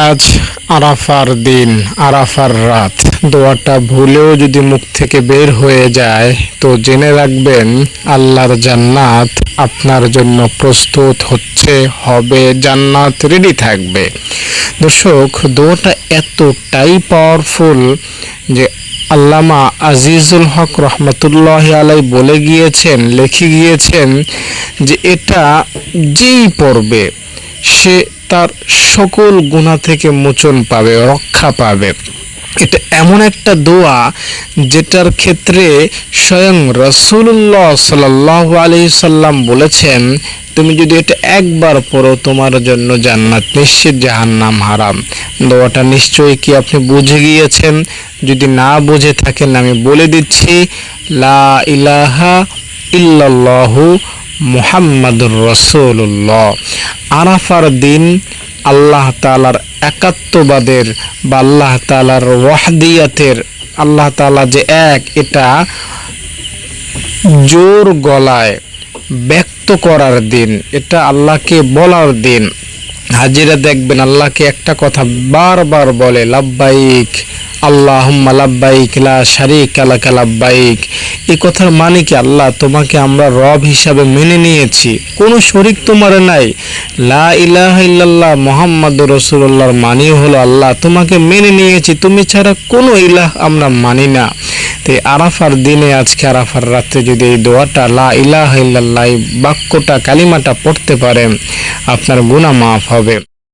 আজ আরাফার দিন, আরাফার রাত। দোয়াটা ভুলেও যদি মুখ থেকে বের হয়ে যায় তো জেনে রাখবেন আল্লাহর জান্নাত আপনার জন্য প্রস্তুত হচ্ছে, হবে, জান্নাত রেডি থাকবে। দর্শক, দোয়াটা এতটাই পাওয়ারফুল যে আল্লামা আজিজুল হক রহমতুল্লাহ আলাই বলে গিয়েছেন, লিখে গিয়েছেন যে এটা যেই পড়বে সে তার সকল গুনাহ থেকে মোচন পাবে, রক্ষা পাবে। এটা এমন একটা দোয়া যেটার ক্ষেত্রে স্বয়ং রাসূলুল্লাহ সাল্লাল্লাহু আলাইহি সাল্লাম বলেছেন, তুমি যদি এটা একবার পড়ো তোমার জন্য জান্নাত নিশ্চিত, জাহান্নাম হারাম। দোয়াটা নিশ্চয়ই কি আপনি বুঝে গিয়েছেন? যদি না বুঝে থাকেন আমি বলে দিচ্ছি, লা ইলাহা ইল্লাল্লাহু মুহাম্মাদুর রাসূলুল্লাহ। আরাফার দিন আল্লাহ তাআলার একাত্মবাদের বা আল্লাহ তাআলার ওয়াহদিয়াতের, আল্লাহ তাআলা যে এক, এটা জোর গলায় ব্যক্ত করার দিন, এটা আল্লাহকে বলার দিন। হাজিরা দেখবেন আল্লাহকে একটা কথা বারবার বলে, লাব্বাইক আল্লাহুম্মা লাব্বাইক লা শারীকা লাকা লাব্বাইক। এই কথার মানে কি? আল্লাহ তোমাকে আমরা রব হিসাবে মেনে নিয়েছি, কোনো শরীক তোমার নাই। লা ইলাহা ইল্লাল্লাহ মুহাম্মাদুর রাসূলুল্লাহর মানে হলো আল্লাহ তোমাকে মেনে নিয়েছি, তুমি ছাড়া কোনো ইলাহ আমরা মানি না। তো আরাফার দিনে, আজকে আরাফার রাতে যদি এই দোয়াটা লা ইলাহা ইল্লাল্লাহ বাক্যটা, কালিমাটা পড়তে পারেন, আপনার গুনাহ মাফ হবে।